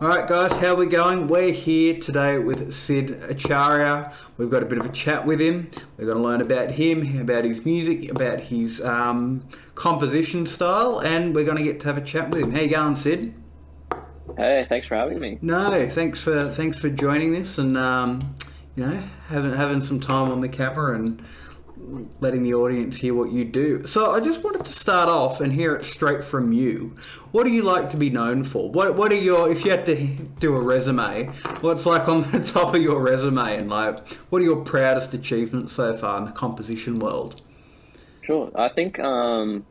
Alright guys, how are we going? We're here today with Sid Acharya. We've got a bit of a chat with him. We're going to learn about him, about his music, about his composition style, and we're going to get to have a chat with him. How you going, Sid? Hey, thanks for having me. No, thanks for joining this and having some time on the camera and letting the audience hear what you do. So I just wanted to start off and hear it straight from you. What do you like to be known for? What are your, if you had to do a resume, what's like on the top of your resume, and like what are your proudest achievements so far in the composition world? Sure. I think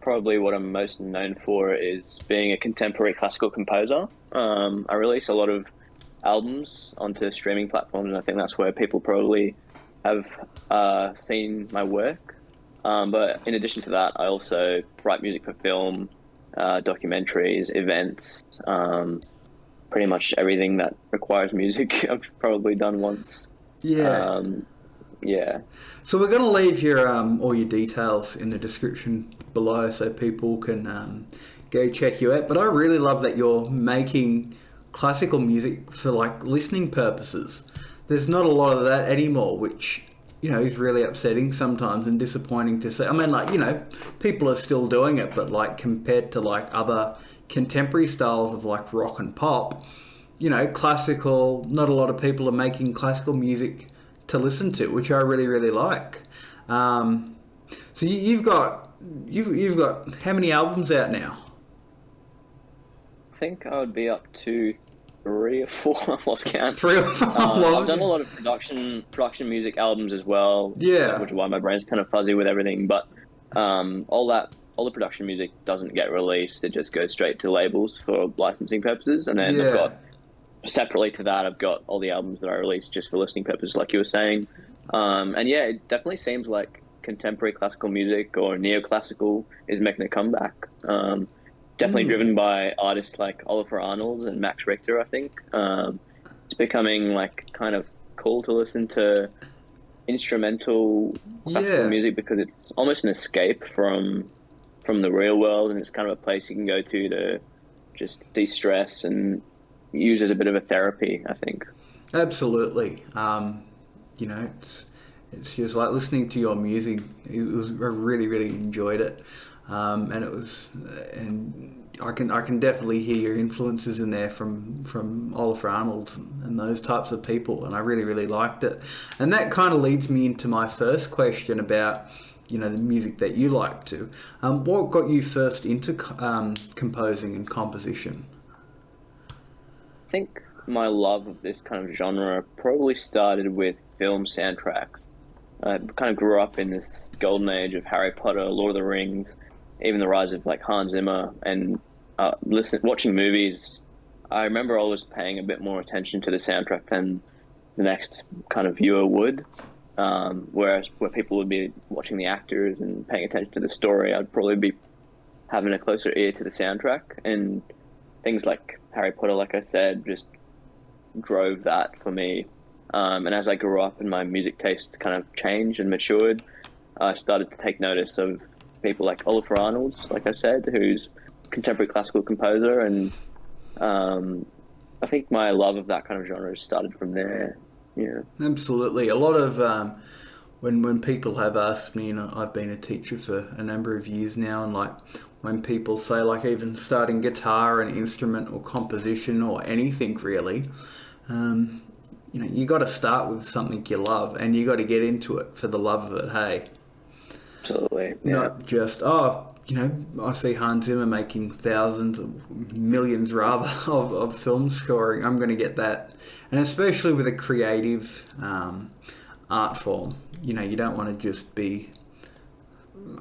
probably what I'm most known for is being a contemporary classical composer. I release a lot of albums onto streaming platforms, and I think that's where people probably have seen my work. But in addition to that, I also write music for film, documentaries, events, pretty much everything that requires music I've probably done once. Yeah. Yeah. So we're going to leave your all your details in the description below so people can go check you out. But I really love that you're making classical music for like listening purposes. There's not a lot of that anymore, which, is really upsetting sometimes and disappointing to see. I mean, like, people are still doing it, but like compared to like other contemporary styles of like rock and pop, classical, not a lot of people are making classical music to listen to, which I really, really like. So you've got how many albums out now? I think I would be up to 3 or 4. I've lost count. 3 or 4. I've done a lot of production music albums as well. Yeah, which is why my brain's kind of fuzzy with everything. But all the production music doesn't get released. It just goes straight to labels for licensing purposes. And then I've got separately to that, I've got all the albums that I released just for listening purposes, like you were saying. And yeah, it definitely seems like contemporary classical music or neoclassical is making a comeback. Definitely driven by artists like Oliver Arnold and Max Richter, I think. It's becoming like kind of cool to listen to instrumental classical music because it's almost an escape from the real world, and it's kind of a place you can go to just de-stress and use as a bit of a therapy, I think. Absolutely. It's just like listening to your music. I really, really enjoyed it. And I can definitely hear your influences in there from Oliver Arnold and those types of people, and I really, really liked it. And that kind of leads me into my first question about the music that you like to. What got you first into composing and composition? I think my love of this kind of genre probably started with film soundtracks. I kind of grew up in this golden age of Harry Potter, Lord of the Rings, even the rise of like Hans Zimmer, and watching movies. I remember always paying a bit more attention to the soundtrack than the next kind of viewer would. Where people would be watching the actors and paying attention to the story, I'd probably be having a closer ear to the soundtrack. And things like Harry Potter, like I said, just drove that for me. And as I grew up and my music taste kind of changed and matured, I started to take notice of people like Oliver Arnold, like I said, who's a contemporary classical composer. And I think my love of that kind of genre started from there. Yeah, absolutely. A lot of when people have asked me, I've been a teacher for a number of years now, and like when people say like even starting guitar, an instrument or composition or anything really, you got to start with something you love, and you got to get into it for the love of it. Hey, absolutely. Yeah. Not just I see Hans Zimmer making thousands of millions rather of film scoring. I'm going to get that. And especially with a creative art form, you don't want to just be,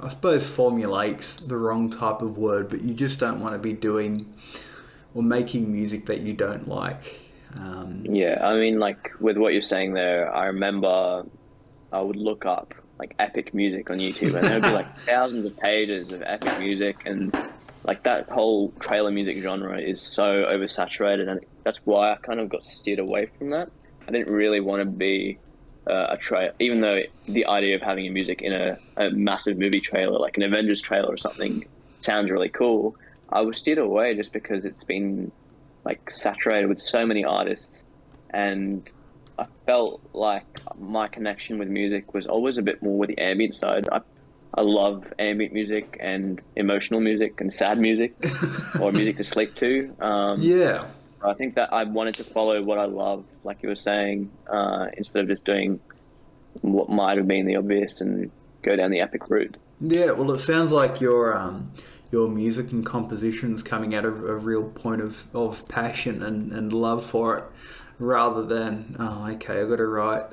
I suppose formulate's the wrong type of word, but you just don't want to be doing or making music that you don't like. Yeah, I mean, like with what you're saying there, I remember I would look up like epic music on YouTube, and there would be like thousands of pages of epic music, and like that whole trailer music genre is so oversaturated, and that's why I kind of got steered away from that. I didn't really want to be a trailer, even though the idea of having a music in a massive movie trailer, like an Avengers trailer or something, sounds really cool. I was steered away just because it's been like saturated with so many artists, and I felt like my connection with music was always a bit more with the ambient side. I love ambient music and emotional music and sad music or music to sleep to. Yeah. I think that I wanted to follow what I love, like you were saying, instead of just doing what might have been the obvious and go down the epic route. Yeah, well, it sounds like your music and compositions coming out of a real point of passion and love for it, rather than, oh, okay, I've got to write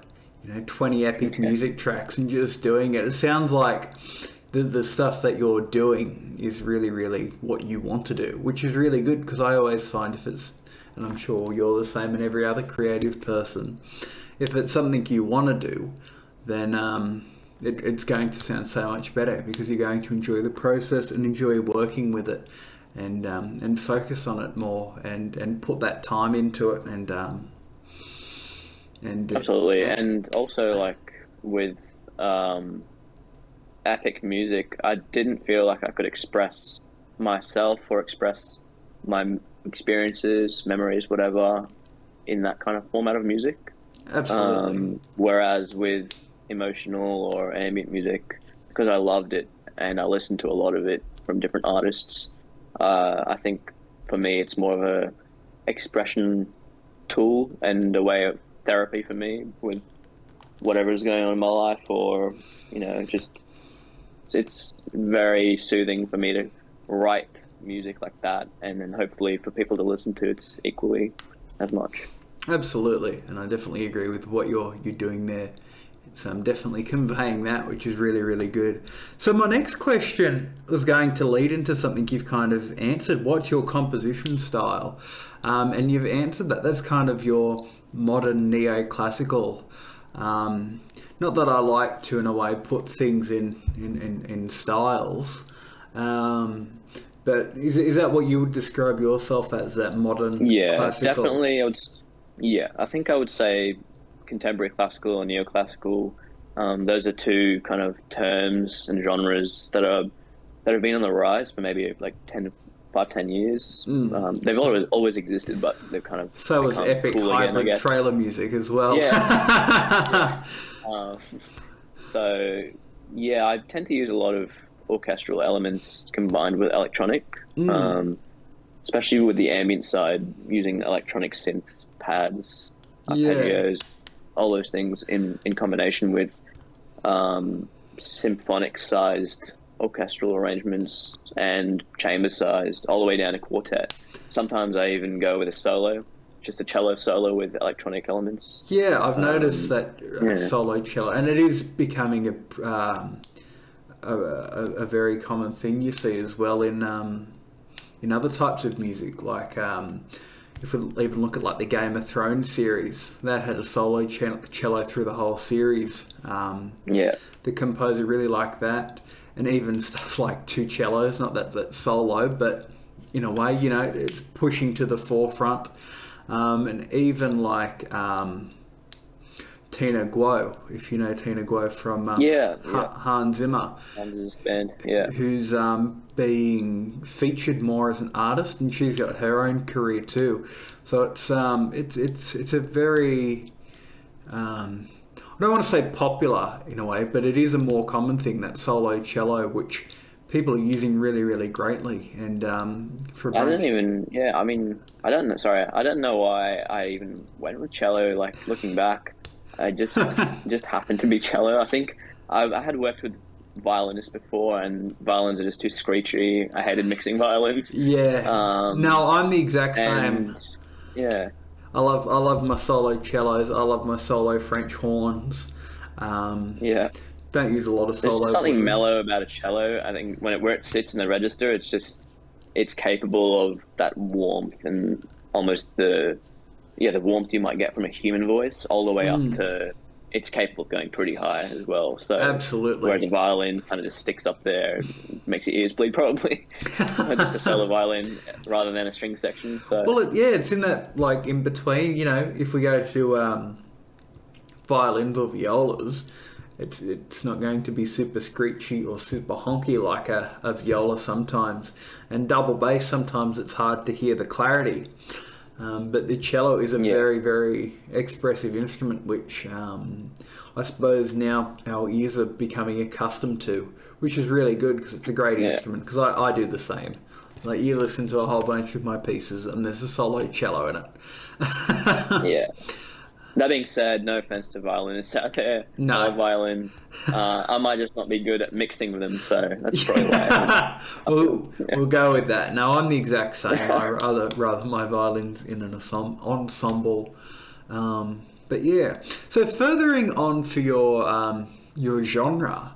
20 epic music tracks and just doing it. It sounds like the stuff that you're doing is really, really what you want to do, which is really good, because I always find and I'm sure you're the same and every other creative person, if it's something you want to do, then it's going to sound so much better, because you're going to enjoy the process and enjoy working with it, and focus on it more, and put that time into it, and absolutely. And also, like, with epic music, I didn't feel like I could express myself or express my experiences, memories, whatever, in that kind of format of music. Absolutely. Whereas with emotional or ambient music, because I loved it and I listened to a lot of it from different artists, I think for me it's more of a expression tool and a way of therapy for me with whatever is going on in my life, or just it's very soothing for me to write music like that, and then hopefully for people to listen to it's equally as much. Absolutely, and I definitely agree with what you're doing there. So I'm definitely conveying that, which is really, really good. So my next question was going to lead into something you've kind of answered. What's your composition style? And you've answered that. That's kind of your modern neoclassical. Not that I like to, in a way, put things in styles. But is that what you would describe yourself as, that modern classical? Definitely. I think I would say contemporary classical and neoclassical. Those are two kind of terms and genres that have been on the rise for maybe like 10 years. They've always existed, but they've kind of so was epic cool hybrid again, trailer music as well. Yeah. So I tend to use a lot of orchestral elements combined with electronic, especially with the ambient side, using electronic synths, pads, arpeggios, all those things in combination with symphonic-sized orchestral arrangements and chamber-sized, all the way down to quartet. Sometimes I even go with a solo, just a cello solo with electronic elements. Yeah, I've noticed that solo cello, and it is becoming a very common thing you see as well in other types of music, like if we even look at like the Game of Thrones series, that had a solo cello through the whole series. The composer really liked that, and even stuff like two cellos, not that that's solo, but in a way, it's pushing to the forefront. And even like Tina Guo, if you know Tina Guo from Hans Zimmer, band, who's being featured more as an artist, and she's got her own career too. So it's a very I don't want to say popular in a way, but it is a more common thing, that solo cello, which people are using really, really greatly. And I don't know. Sorry, I don't know why I even went with cello. Like, looking back, I just happened to be cello. I think I had worked with violinists before, and violins are just too screechy. I hated mixing violins. Yeah. No, I'm the exact same. Yeah. I love my solo cellos. I love my solo French horns. Don't use a lot of solo. There's something mellow about a cello. I think where it sits in the register, it's capable of that warmth and almost the warmth you might get from a human voice, all the way up to, it's capable of going pretty high as well. So absolutely. Whereas a violin kind of just sticks up there, makes your ears bleed probably. Just a solo violin rather than a string section. So it's in that, like, in between. If we go to violins or violas, it's not going to be super screechy or super honky like a viola sometimes, and double bass sometimes it's hard to hear the clarity. But the cello is a very, very expressive instrument, which I suppose now our ears are becoming accustomed to, which is really good because it's a great instrument. Because I do the same. Like, you listen to a whole bunch of my pieces, and there's a solo cello in it. Yeah. That being said, no offense to violinists out there. No. I love violin. I might just not be good at mixing with them, so that's probably why. We'll go with that. No, I'm the exact same. I rather my violins in an ensemble. But yeah. So furthering on for your genre,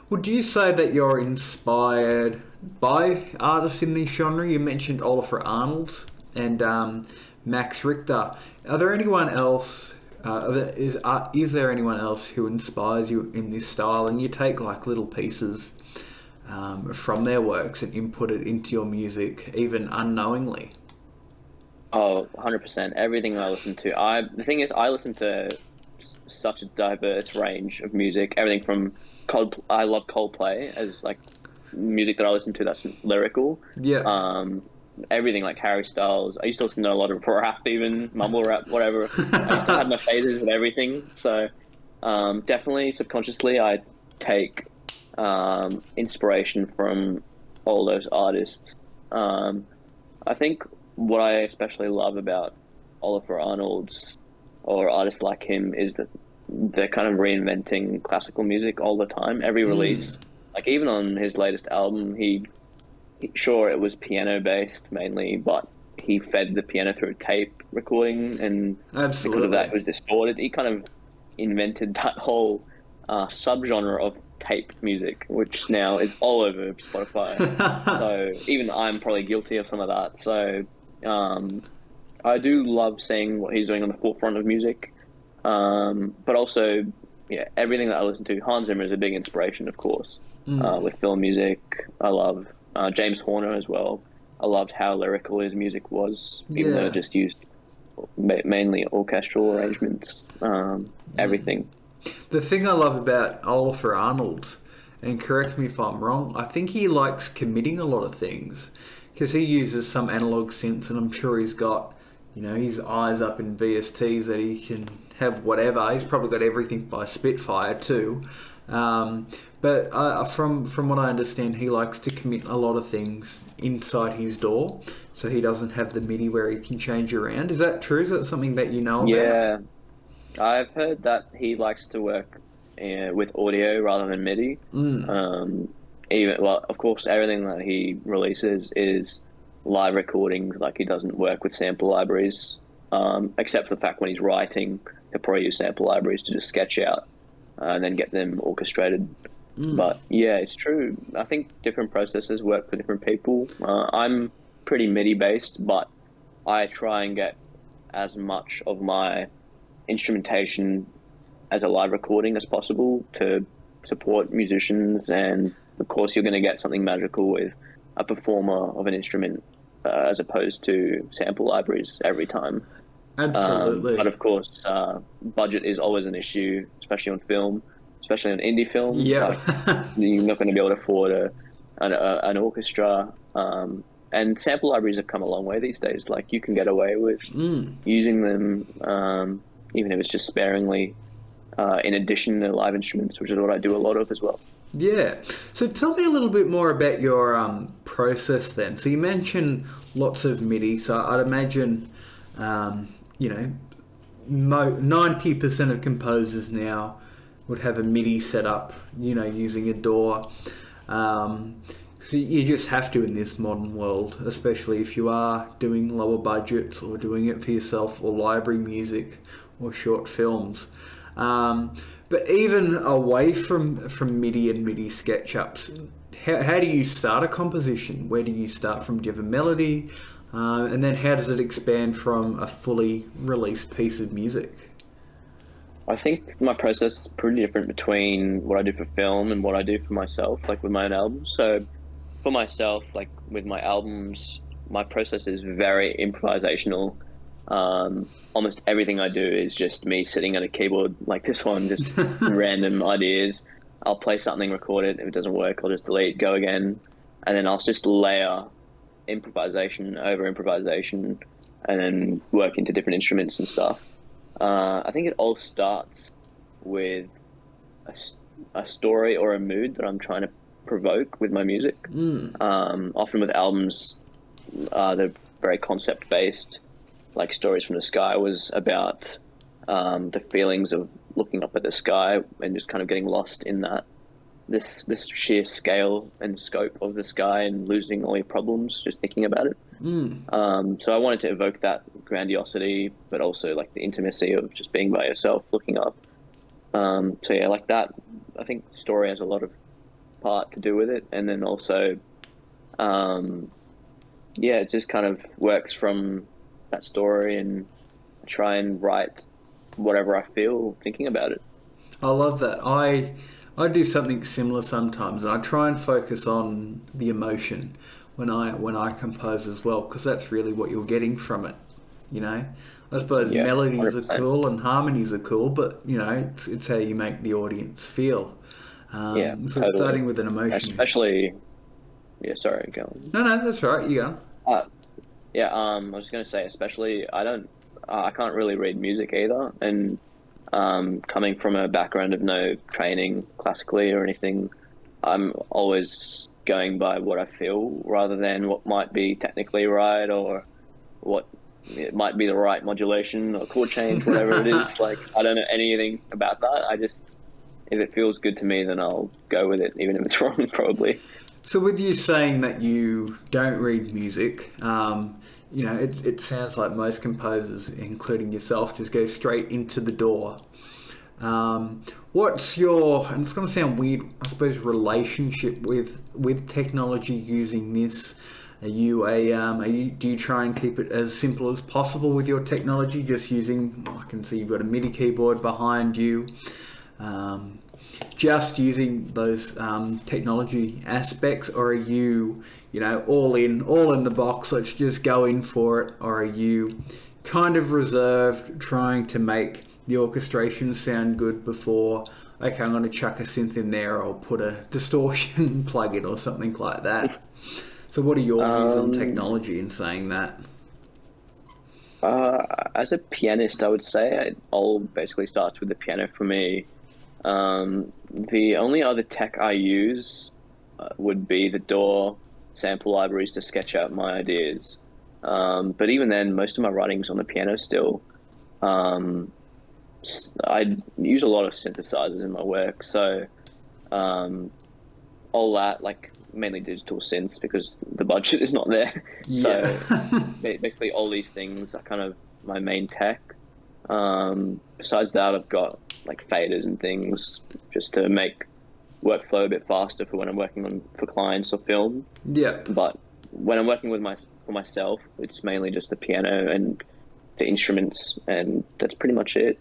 would you say that you're inspired by artists in this genre? You mentioned Oliver Arnold and Max Richter. Are there anyone else? Is there anyone else who inspires you in this style, and you take like little pieces from their works and input it into your music, even unknowingly? Oh, 100%. Everything I listen to. The thing is, I listen to such a diverse range of music. Everything from I love Coldplay as like music that I listen to that's lyrical. Yeah. Everything like Harry Styles. I used to listen to a lot of rap, even mumble rap, whatever. I used to have my phases with everything. So definitely subconsciously I take inspiration from all those artists. I think what I especially love about Oliver Arnold's or artists like him is that they're kind of reinventing classical music all the time. Every release, like even on his latest album, sure, it was piano based mainly, but he fed the piano through tape recording, and because of that, it was distorted. He kind of invented that whole subgenre of taped music, which now is all over Spotify. So even I'm probably guilty of some of that. So I do love seeing what he's doing on the forefront of music, but also, everything that I listen to. Hans Zimmer is a big inspiration, of course, with film music. I love James Horner as well. I loved how lyrical his music was, even though it just used mainly orchestral arrangements, everything. The thing I love about Oliver Arnold, and correct me if I'm wrong, I think he likes committing a lot of things because he uses some analog synths, and I'm sure he's got, his eyes up in VSTs that he can have whatever. He's probably got everything by Spitfire too. But from what I understand, he likes to commit a lot of things inside his door, so he doesn't have the MIDI where he can change around. Is that true? Is that something that you know about? Yeah, I've heard that he likes to work with audio rather than MIDI. Of course, everything that he releases is live recordings. Like, he doesn't work with sample libraries, except for the fact when he's writing, he'll probably use sample libraries to just sketch out and then get them orchestrated. But yeah, it's true. I think different processes work for different people. I'm pretty MIDI based, but I try and get as much of my instrumentation as a live recording as possible to support musicians. And of course, you're going to get something magical with a performer of an instrument as opposed to sample libraries every time. Absolutely. But of course, budget is always an issue, especially on film, especially on indie film. Yeah. Like, you're not going to be able to afford an orchestra. And sample libraries have come a long way these days. Like, you can get away with using them, even if it's just sparingly, in addition to live instruments, which is what I do a lot of as well. Yeah. So tell me a little bit more about your process then. So you mentioned lots of MIDI. So I'd imagine, 90% of composers now would have a MIDI setup, using a DAW. Because you just have to in this modern world, especially if you are doing lower budgets or doing it for yourself or library music or short films. But even away from MIDI and MIDI SketchUps, how do you start a composition? Where do you start from? Do you have a melody? And then how does it expand from a fully released piece of music? I think my process is pretty different between what I do for film and what I do for myself, like with my own albums. So for myself, like with my albums, my process is very improvisational. Almost everything I do is just me sitting at a keyboard like this one, just random ideas. I'll play something, record it. If it doesn't work, I'll just delete, go again. And then I'll just layer improvisation over improvisation and then work into different instruments and stuff. I think it all starts with a story or a mood that I'm trying to provoke with my music. Often with albums, they're very concept based. Like Stories from the Sky was about the feelings of looking up at the sky and just kind of getting lost in that this sheer scale and scope of the sky and losing all your problems just thinking about it. So I wanted to evoke that grandiosity, but also like the intimacy of just being by yourself, looking up. So yeah, like that. I think story has a lot of part to do with it, and then also, yeah, it just kind of works from that story, and I try and write whatever I feel thinking about it. I love that. I do something similar sometimes, and I try and focus on the emotion when I compose as well, because that's really what you're getting from it. You know, I suppose Yeah, melodies 100%. are cool and harmonies are cool, but you know, it's how you make the audience feel. Yeah, So totally. starting with an emotion. Especially, yeah. Sorry, go on. No, that's all right. You go. Yeah, I was gonna say, especially, I can't really read music either, and coming from a background of no training classically or anything, I'm always going by what I feel rather than what might be technically right or what it might be the right modulation or chord change, whatever it is. Like, I don't know anything about that. I just, if it feels good to me, then I'll go with it, even if it's wrong, probably. So with you saying that you don't read music, you know, it sounds like most composers, including yourself, just go straight into the door. What's your, and it's going to sound weird, I suppose, relationship with technology using this? Do you try and keep it as simple as possible with your technology, just using, I can see you've got a MIDI keyboard behind you, just using those technology aspects, or are you, you know, all in the box, let's just go in for it, or are you kind of reserved, trying to make the orchestration sound good before, okay, I'm going to chuck a synth in there, or put a distortion plug in or something like that? So what are your views on technology in saying that? As a pianist, I would say it all basically starts with the piano for me. The only other tech I use would be the DAW sample libraries to sketch out my ideas. But even then, most of my writing's on the piano still. I use a lot of synthesizers in my work, so all that, like mainly digital synths because the budget is not there. Yeah. So basically all these things are kind of my main tech. Besides that, I've got like faders and things just to make workflow a bit faster for when I'm working for clients or film. Yeah. But when I'm working with for myself, it's mainly just the piano and the instruments, and that's pretty much it.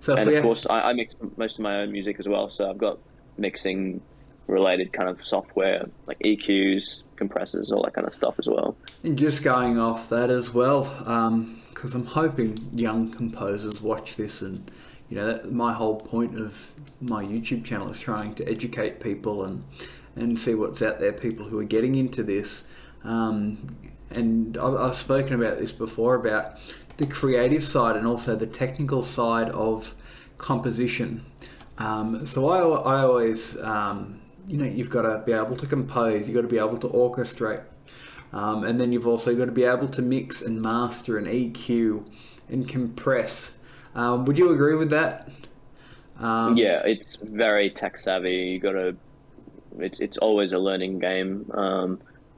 So And of course, I mix most of my own music as well, so I've got mixing related kind of software like EQs, compressors, all that kind of stuff as well. and just going off that as well, because I'm hoping young composers watch this, and you know, my whole point of my YouTube channel is trying to educate people and see what's out there, people who are getting into this. And I've spoken about this before, about the creative side and also the technical side of composition. So I always, you know, you've got to be able to compose, you've got to be able to orchestrate, and then you've also got to be able to mix and master and EQ and compress. Would you agree with that? Yeah, it's very tech savvy. You got to. It's always a learning game.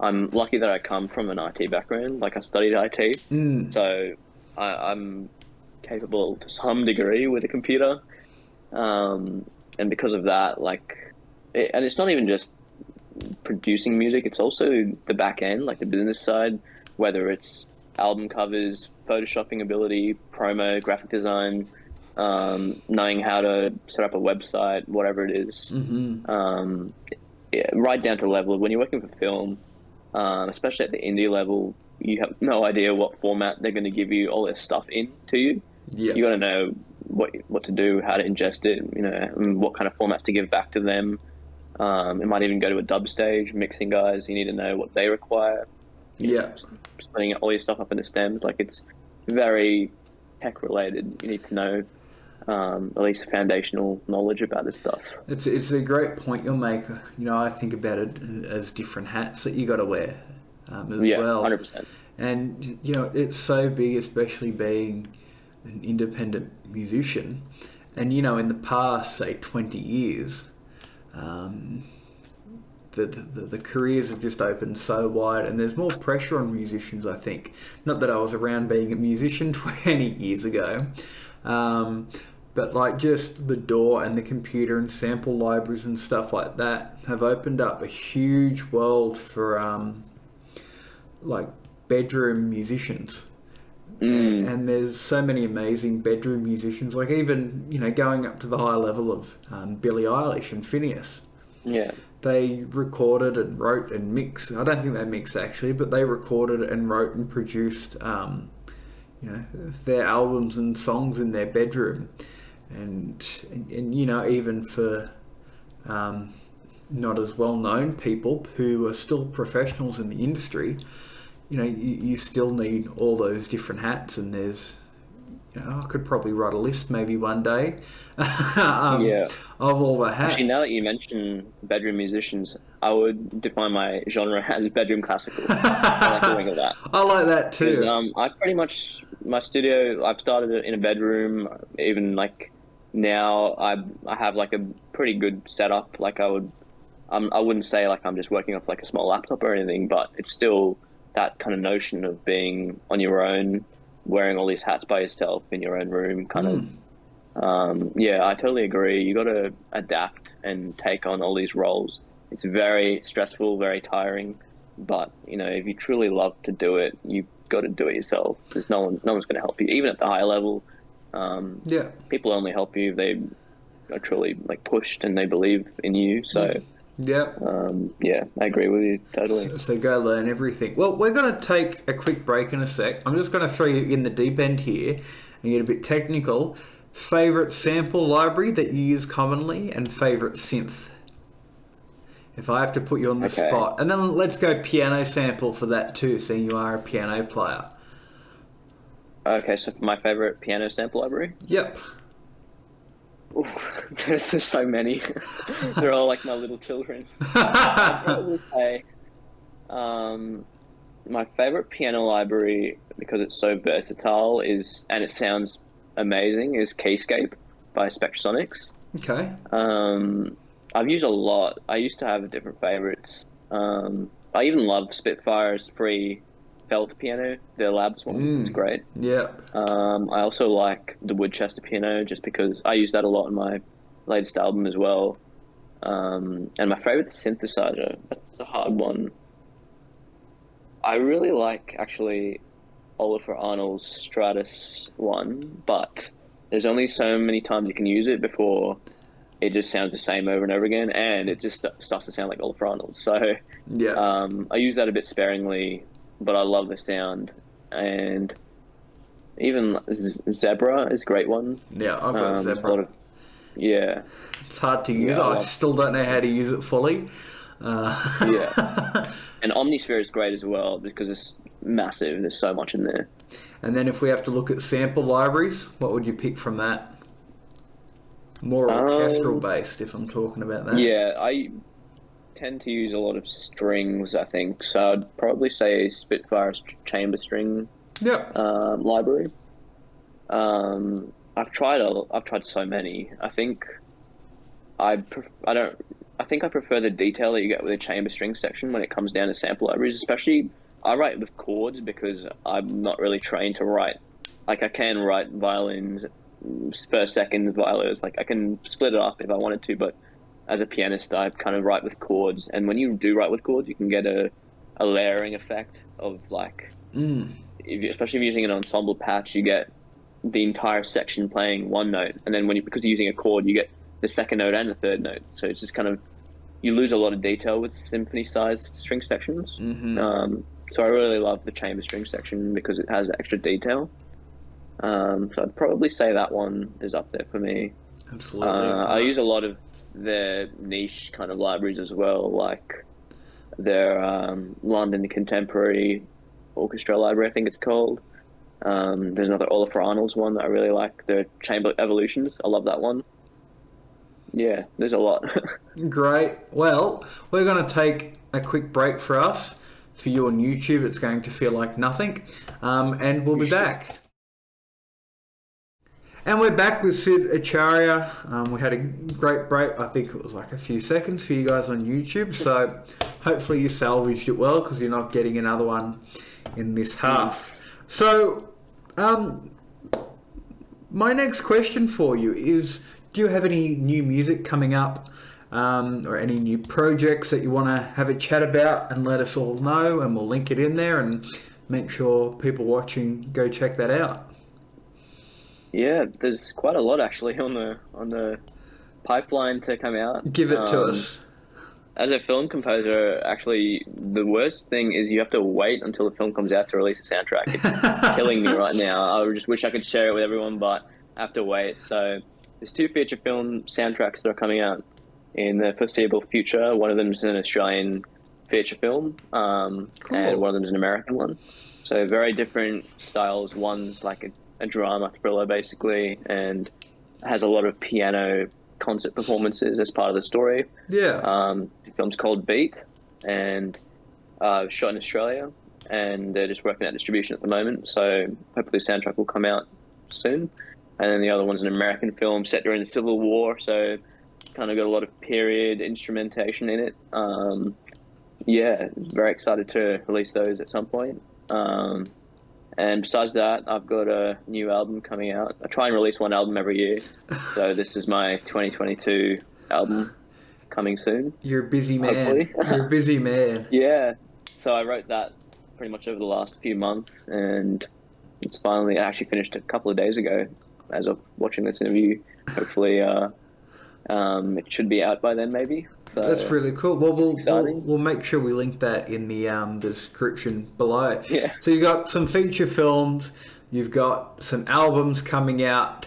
I'm lucky that I come from an IT background. Like I studied IT, so I'm capable to some degree with a computer, and because of that, and it's not even just producing music. It's also the back end, like the business side, whether it's album covers, photoshopping ability, promo, graphic design, knowing how to set up a website, whatever it is. Yeah, right down to the level of when you're working for film, especially at the indie level, you have no idea what format they're going to give you all their stuff in to you. Yeah. You got to know what to do, how to ingest it, you know, and what kind of formats to give back to them. It might even go to a dub stage, mixing guys. You need to know what they require. Yeah. Splitting all your stuff up into stems. Like, it's very tech related. You need to know at least foundational knowledge about this stuff. It's a great point you'll make. I think about it as different hats that you got to wear as well. 100%. And it's so big, especially being an independent musician. And in the past, say 20 years, the careers have just opened so wide, and there's more pressure on musicians, I think. Not that I was around being a musician 20 years ago, but like just the door and the computer and sample libraries and stuff like that have opened up a huge world for like bedroom musicians. And there's so many amazing bedroom musicians, like even going up to the high level of Billie Eilish and Phineas. Yeah. They recorded and wrote and mixed. I don't think they mixed actually, but they recorded and wrote and produced, their albums and songs in their bedroom, and even for not as well known people who are still professionals in the industry, you still need all those different hats, and there's. I could probably write a list maybe one day of all the hats. Actually, now that you mention bedroom musicians, I would define my genre as bedroom classical. I like the ring of that. I like that too. I pretty much, my studio, I've started it in a bedroom. Even like now, I have like a pretty good setup. Like I wouldn't say like I'm just working off like a small laptop or anything, but it's still that kind of notion of being on your own, wearing all these hats by yourself in your own room, kind of. I totally agree. You got to adapt and take on all these roles. It's very stressful, very tiring, but if you truly love to do it, you've got to do it yourself. There's no one's going to help you, even at the high level. People only help you if they are truly like pushed and they believe in you. So. I agree with you totally. So go learn everything. Well, we're going to take a quick break in a sec. I'm just going to throw you in the deep end here and get a bit technical. Favorite sample library that you use commonly, and favorite synth? If I have to put you on the spot. And then let's go piano sample for that too, seeing you are a piano player. Okay, so my favorite piano sample library? Yep. Ooh, there's so many. They're all like my little children. I'd probably say my favorite piano library, because it's so versatile, and it sounds amazing, is Keyscape by Spectrasonics. Okay. I've used a lot. I used to have different favorites. I even love Spitfire's free felt piano, their labs one. It's great. Yeah. I also like the Woodchester piano, just because I use that a lot in my latest album as well. And my favorite synthesizer, that's a hard one. I really like actually Oliver Arnold's Stratus one, but there's only so many times you can use it before it just sounds the same over and over again, and it just starts to sound like Oliver Arnold. So I use that a bit sparingly, but I love the sound. And even Zebra is a great one. Yeah, I've got Zebra. It's hard to use. I still don't know how to use it fully. And Omnisphere is great as well, because it's massive. There's so much in there. And then if we have to look at sample libraries, what would you pick from that? More orchestral based, if I'm talking about that. Yeah, I tend to use a lot of strings, I think. So I'd probably say Spitfire's chamber string library. I've tried so many. I think I prefer the detail that you get with a chamber string section when it comes down to sample libraries. Especially, I write with chords because I'm not really trained to write. Like, I can write violins, first, second, violas. Like, I can split it up if I wanted to, but as a pianist, I kind of write with chords. And when you do write with chords, you can get a layering effect of like, especially if you're using an ensemble patch, you get the entire section playing one note, and then because you're using a chord, you get the second note and the third note. So it's just kind of, you lose a lot of detail with symphony-sized string sections. So I really love the chamber string section because it has extra detail. So I'd probably say that one is up there for me. Absolutely. I use a lot of their niche kind of libraries as well, like their London Contemporary Orchestral library, I think it's called. There's another Oliver Arnold's one that I really like, the Chamber Evolutions. I love that one. Yeah, there's a lot. Great. Well, we're going to take a quick break for us. For you on YouTube, it's going to feel like nothing. And we'll be back. And we're back with Sid Acharya. We had a great break. I think it was like a few seconds for you guys on YouTube. So hopefully you salvaged it well, because you're not getting another one in this half. So my next question for you is, do you have any new music coming up, or any new projects that you want to have a chat about and let us all know, and we'll link it in there and make sure people watching go check that out? Yeah, there's quite a lot actually on the pipeline to come out. Give it to us. As a film composer, actually, the worst thing is you have to wait until the film comes out to release a soundtrack. It's killing me right now. I just wish I could share it with everyone, but I have to wait. So there's 2 feature film soundtracks that are coming out in the foreseeable future. One of them is an Australian feature film, Cool. and one of them is an American one. So very different styles. One's like a drama thriller, basically, and has a lot of piano concert performances as part of the story. Yeah. The film's called Beat, and shot in Australia, and they're just working out distribution at the moment. So hopefully the soundtrack will come out soon. And then the other one's an American film set during the Civil War, so kind of got a lot of period instrumentation in it. Yeah, very excited to release those at some point. And besides that, I've got a new album coming out. I try and release one album every year, so this is my 2022 album coming soon. You're a busy man. Hopefully. You're a busy man. Yeah, so I wrote that pretty much over the last few months, and it's finally, I actually finished a couple of days ago as of watching this interview. Hopefully it should be out by then, maybe. So, that's really cool. Well, we'll make sure we link that in the description below. Yeah. So you've got some feature films, you've got some albums coming out.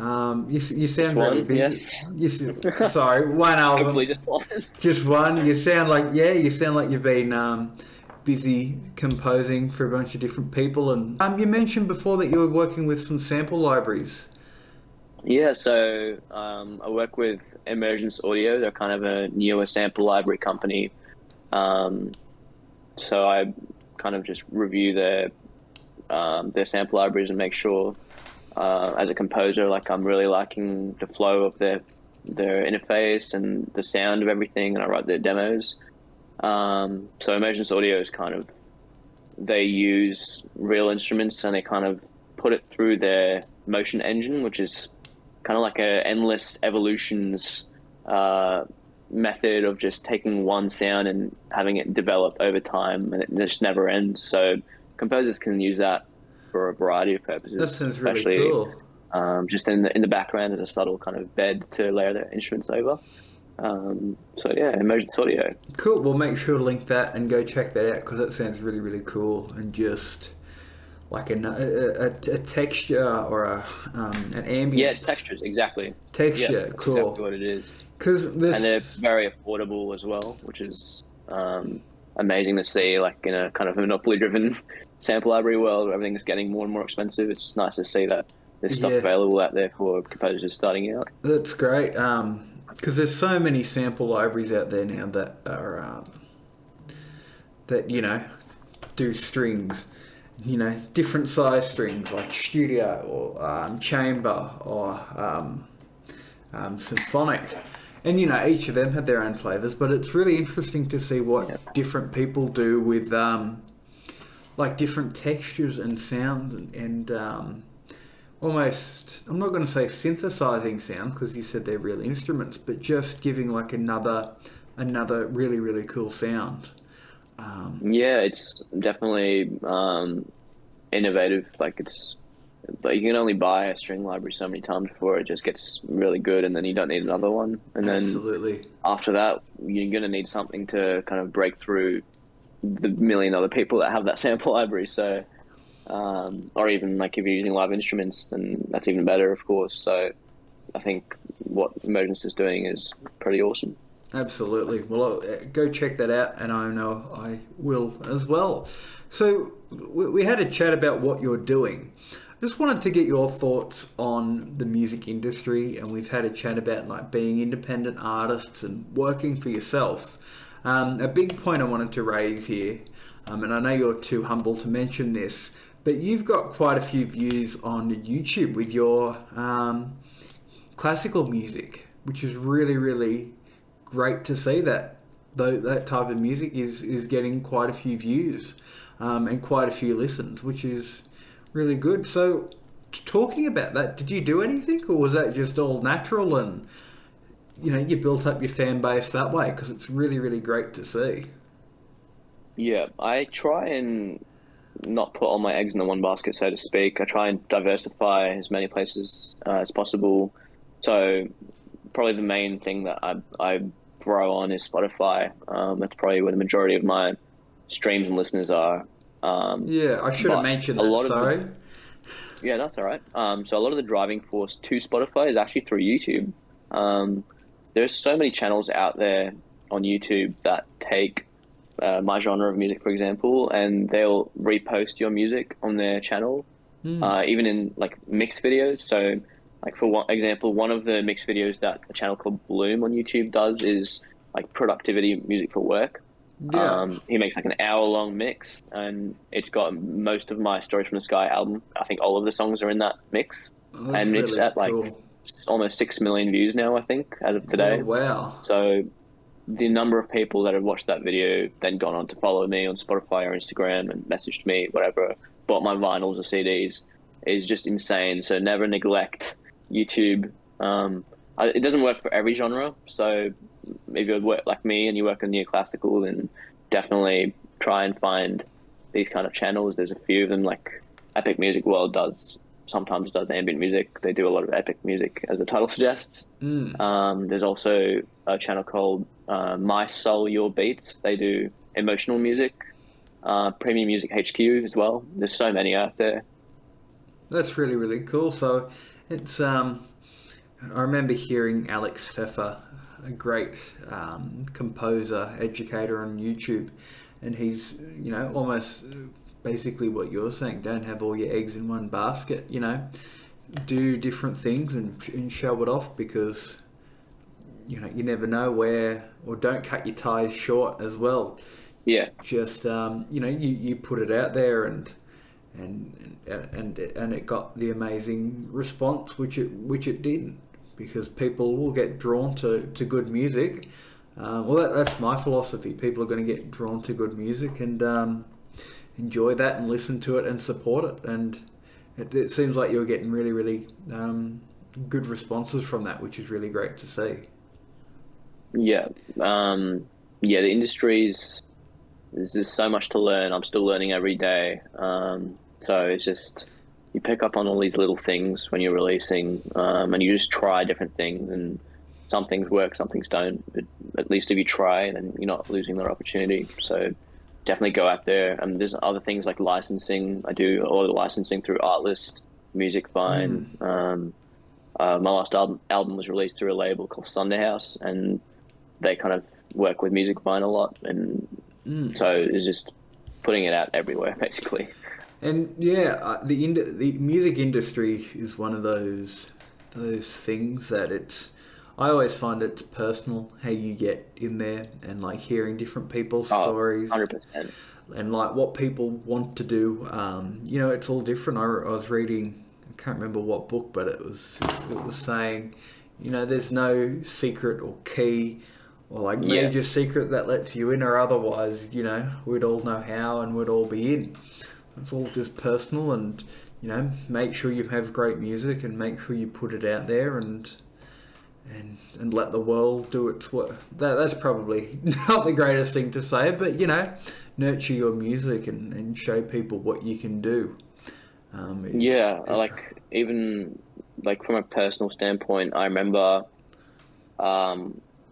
You sound very busy. Yes. Sorry, one album. Hopefully just one. Just one. You sound like you've been busy composing for a bunch of different people. And you mentioned before that you were working with some sample libraries. Yeah, so I work with Emergence Audio. They're kind of a newer sample library company. So I kind of just review their sample libraries and make sure, as a composer, like I'm really liking the flow of their interface and the sound of everything, and I write their demos. So Emergence Audio is kind of, they use real instruments and they kind of put it through their motion engine, which is kind of like a endless evolutions method of just taking one sound and having it develop over time, and it just never ends. So composers can use that for a variety of purposes. That sounds really cool. Just in the background as a subtle kind of bed to layer their instruments over. So yeah, Emergence Audio. Cool. We'll make sure to link that and go check that out, because that sounds really, really cool, and just like a texture or an ambience. Yeah, it's textures, exactly. Texture, yeah, that's cool. exactly what it is. And they're very affordable as well, which is amazing to see. Like in a kind of monopoly-driven sample library world where everything's getting more and more expensive, it's nice to see that there's stuff available out there for composers starting out. That's great, because there's so many sample libraries out there now that are that do strings. Different size strings like studio or chamber or symphonic, and each of them had their own flavors. But it's really interesting to see what different people do with like different textures and sounds and almost, I'm not going to say synthesizing sounds because you said they're real instruments, but just giving like another really, really cool sound. Yeah, it's definitely innovative. Like you can only buy a string library so many times before it just gets really good, and then you don't need another one. And then Absolutely. After that, you're going to need something to kind of break through the million other people that have that sample library. So, or even like if you're using live instruments, then that's even better, of course. So I think what Emergence is doing is pretty awesome. Absolutely. Well, go check that out, and I know I will as well. So we had a chat about what you're doing. I just wanted to get your thoughts on the music industry, and we've had a chat about like being independent artists and working for yourself. A big point I wanted to raise here, and I know you're too humble to mention this, but you've got quite a few views on YouTube with your classical music, which is really, really great to see that that type of music is getting quite a few views and quite a few listens, which is really good. So, talking about that, did you do anything, or was that just all natural and you built up your fan base that way? Because it's really, really great to see. Yeah, I try and not put all my eggs in the one basket, so to speak. I try and diversify as many places as possible. So probably the main thing that I grow on is Spotify. That's probably where the majority of my streams and listeners are. Yeah, I should have mentioned that. Sorry. Yeah, that's all right. So a lot of the driving force to Spotify is actually through YouTube. There's so many channels out there on YouTube that take my genre of music, for example, and they'll repost your music on their channel, even in like mix videos. So, like for one example, one of the mix videos that a channel called Bloom on YouTube does is like productivity music for work. Yeah. He makes like an hour-long mix, and it's got most of my Stories from the Sky album. I think all of the songs are in that mix, and it's really at like cool. almost 6 million views now, I think, as of today. Oh, wow. So the number of people that have watched that video, then gone on to follow me on Spotify or Instagram and messaged me, whatever, bought my vinyls or CDs, is just insane. So never neglect YouTube. It doesn't work for every genre. So if you work like me and you work in neoclassical, then definitely try and find these kind of channels. There's a few of them, like Epic Music World sometimes does ambient music. They do a lot of epic music, as the title suggests. There's also a channel called My Soul Your Beats. They do emotional music. Premium Music HQ as well. There's so many out there. That's really, really cool. So it's I remember hearing Alex Pfeffer, a great composer, educator on YouTube, and he's almost basically what you're saying. Don't have all your eggs in one basket. Do different things and show it off, because you never know where, or don't cut your ties short as well. Yeah. Just you put it out there and it got the amazing response which it did, because people will get drawn to good music. Well, that's my philosophy. People are going to get drawn to good music and enjoy that and listen to it and support it. And it seems like you're getting really, really good responses from that, which is really great to see. Yeah. The industry's, there's just so much to learn. I'm still learning every day. So it's just, you pick up on all these little things when you're releasing, and you just try different things, and some things work, some things don't. But at least if you try, then you're not losing that opportunity. So definitely go out there. And there's other things like licensing. I do a lot of the licensing through Artlist, Musicvine. My last album was released through a label called Sunday House, and they kind of work with Musicvine a lot. And so it's just putting it out everywhere, basically. And yeah, the music industry is one of those things that I always find it's personal how you get in there, and like hearing different people's stories. 100%. And like what people want to do. It's all different. I was reading, I can't remember what book, but it was saying, there's no secret or key or like major secret that lets you in, or otherwise, we'd all know how and we'd all be in. It's all just personal, and make sure you have great music and make sure you put it out there and let the world do its work. That's probably not the greatest thing to say, but nurture your music and show people what you can do. Even like from a personal standpoint, I remember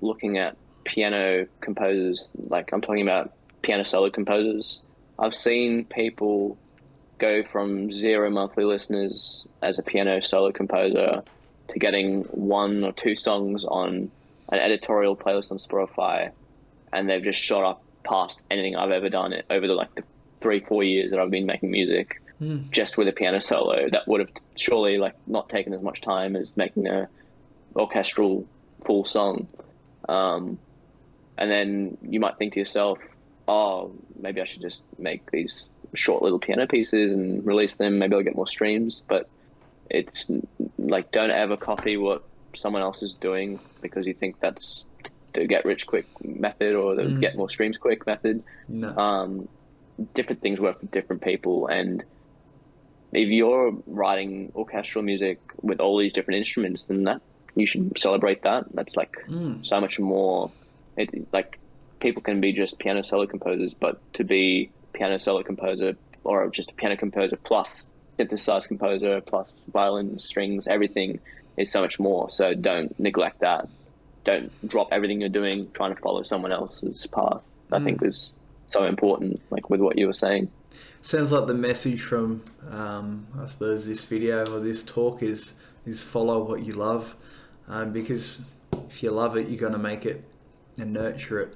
looking at piano composers, like I'm talking about piano solo composers. I've seen people go from 0 monthly listeners as a piano solo composer to getting 1 or 2 songs on an editorial playlist on Spotify, and they've just shot up past anything I've ever done over the 3-4 years that I've been making music just with a piano solo. That would have surely like not taken as much time as making a orchestral full song. And then you might think to yourself, oh, maybe I should just make these short little piano pieces and release them. Maybe I'll get more streams. But it's like, don't ever copy what someone else is doing because you think that's the get rich quick method or the get more streams quick method. No. Different things work for different people. And if you're writing orchestral music with all these different instruments, then that you should celebrate that. That's like so much more. Like people can be just piano solo composers, but to be piano solo composer or just a piano composer plus synthesized composer plus violin, strings, everything is so much more. So don't neglect that. Don't drop everything you're doing trying to follow someone else's path. I think is so important, like with what you were saying. Sounds like the message from, I suppose, this video or this talk is follow what you love, because if you love it, you're going to make it and nurture it,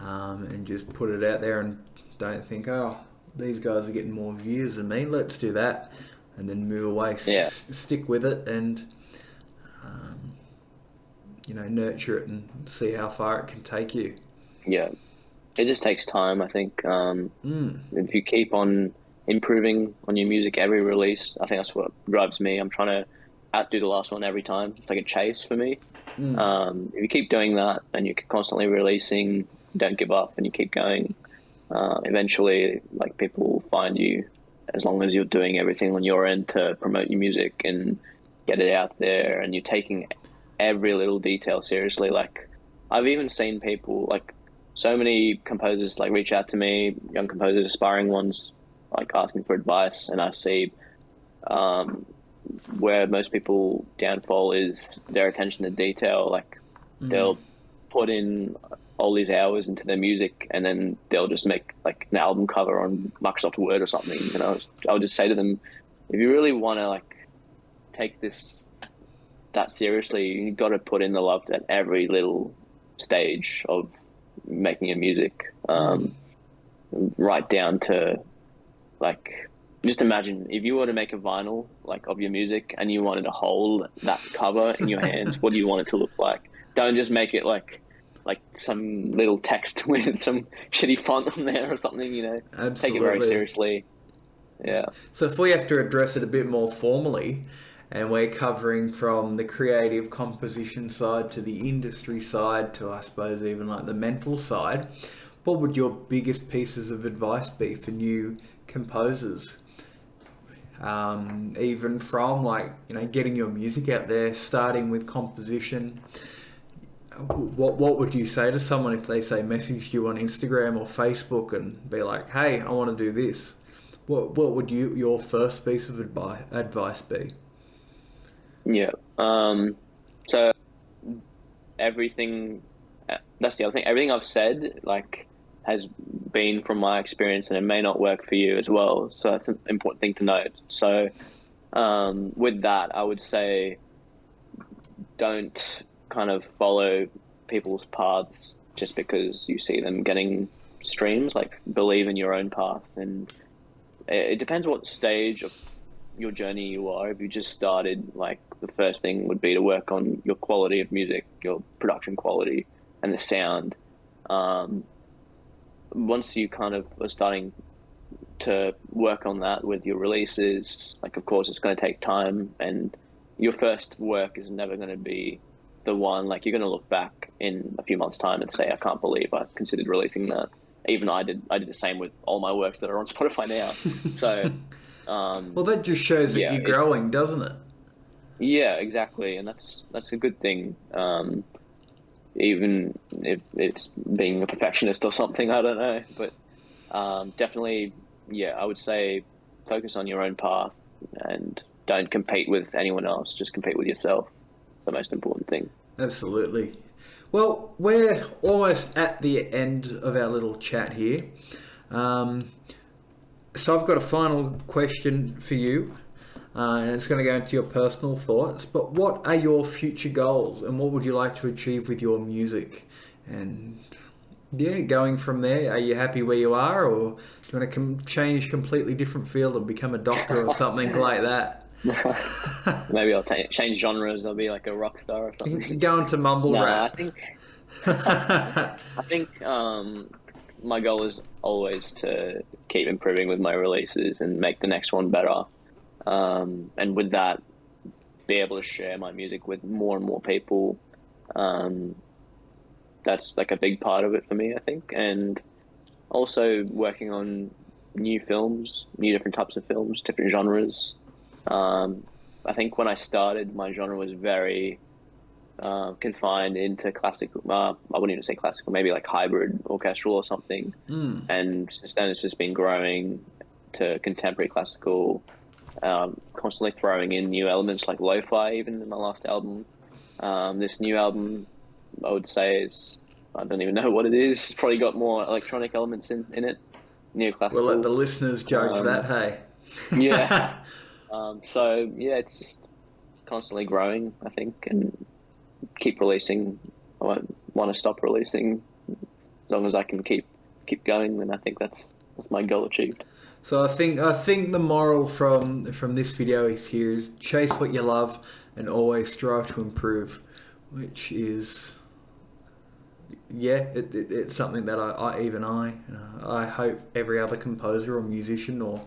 and just put it out there and don't think, oh, these guys are getting more views than me, let's do that, and then move away. Stick with it and nurture it and see how far it can take you. Yeah, it just takes time, I think. If you keep on improving on your music every release, I think that's what drives me. I'm trying to outdo the last one every time. It's like a chase for me. If you keep doing that and you're constantly releasing, don't give up and you keep going, eventually like people will find you, as long as you're doing everything on your end to promote your music and get it out there and you're taking every little detail seriously. Like I've even seen people, like so many composers like reach out to me, young composers, aspiring ones, like asking for advice, and I see where most people downfall is their attention to detail. Like they'll put in all these hours into their music and then they'll just make like an album cover on Microsoft Word or something. And I would just say to them, if you really want to like take that seriously, you've got to put in the love at every little stage of making your music, right down to like, just imagine if you were to make a vinyl like of your music and you wanted to hold that cover in your hands, what do you want it to look like? Don't just make it like some little text with some shitty font on there or something, Absolutely. Take it very seriously. Yeah. So if we have to address it a bit more formally, and we're covering from the creative composition side to the industry side to, I suppose, even like the mental side, what would your biggest pieces of advice be for new composers? Even from like, getting your music out there, starting with composition. What would you say to someone if they say message you on Instagram or Facebook and be like, hey, I want to do this? What would your first piece of advice be? Yeah. So everything, that's the other thing. Everything I've said, like, has been from my experience and it may not work for you as well. So that's an important thing to note. So, with that, I would say don't kind of follow people's paths just because you see them getting streams. Like, believe in your own path. And it depends what stage of your journey you are. If you just started, like, the first thing would be to work on your quality of music, your production quality and the sound. Once you kind of are starting to work on that with your releases, like, of course it's going to take time, and your first work is never going to be the one, like, you're going to look back in a few months' time and say, I can't believe I considered releasing that. Even I did the same with all my works that are on Spotify now. So well, that just shows that you're growing, doesn't it? Yeah, exactly, and that's a good thing. Even if it's being a perfectionist or something, I don't know. But definitely, I would say focus on your own path and don't compete with anyone else. Just compete with yourself. It's the most important thing. Absolutely. Well, we're almost at the end of our little chat here. So I've got a final question for you. And it's going to go into your personal thoughts, but what are your future goals and what would you like to achieve with your music? And Yeah, going from there, are you happy where you are, or do you want to change completely different field and become a doctor or something like that? Maybe I'll change genres. I'll be like a rock star or something. Go into mumble No, rap. I think my goal is always to keep improving with my releases and make the next one better. And with that, be able to share my music with more and more people. That's like a big part of it for me, I think. And also working on new films, new different types of films, different genres. I think when I started, my genre was very confined into classical. I wouldn't even say classical, maybe like hybrid orchestral or something. And since then, it's just been growing to contemporary classical, constantly throwing in new elements like lo-fi. Even in my last album, this new album, I would say is, I don't even know what it is. It's probably got more electronic elements in it. Neoclassical. We'll let the listeners judge that. Hey. Yeah. So yeah, it's just constantly growing, I think, and keep releasing. I won't want to stop releasing as long as I can keep going. Then I think that's my goal achieved. So I think the moral from this video is here is chase what you love and always strive to improve, which is it's something that I hope every other composer or musician or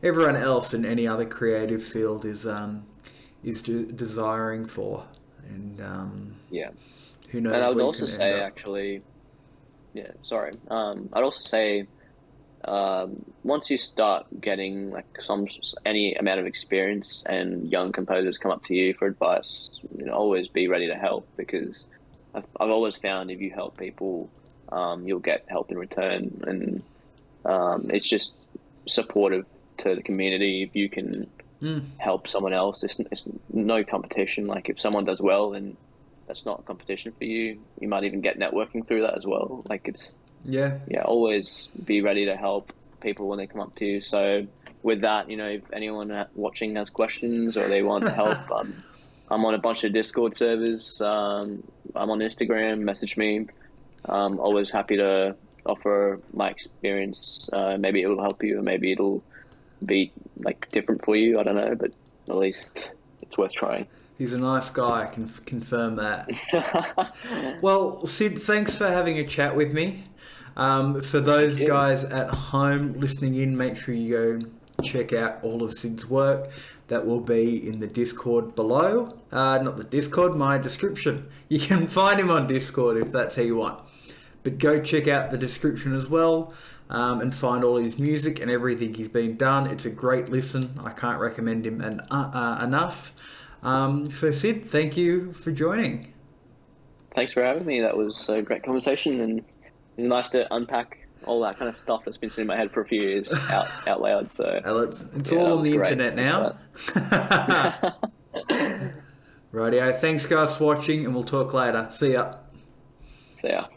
everyone else in any other creative field is desiring for, and who knows. And I would also say actually, I'd also say once you start getting like any amount of experience and young composers come up to you for advice, always be ready to help, because I've always found if you help people, you'll get help in return, and it's just supportive to the community. If you can help someone else, it's no competition. Like if someone does well, then that's not a competition for you. You might even get networking through that as well. Like it's always be ready to help people when they come up to you. So with that, if anyone watching has questions or they want help, I'm on a bunch of Discord servers. I'm on Instagram. Message me. I'm always happy to offer my experience. Maybe it'll help you, or maybe it'll be like different for you. I don't know, but at least it's worth trying. He's a nice guy. I can confirm that. Well, Sid, thanks for having a chat with me. For those guys at home listening in, make sure you go check out all of Sid's work. That will be in the Discord below. Not the Discord, my description. You can find him on Discord if that's how you want. But go check out the description as well, and find all his music and everything he's been done. It's a great listen. I can't recommend him enough. So Sid, thank you for joining. Thanks for having me. That was a great conversation, and nice to unpack all that kind of stuff that's been sitting in my head for a few years out loud. So it's all on the internet now. Rightio. Thanks guys for watching, and we'll talk later. See ya. See ya.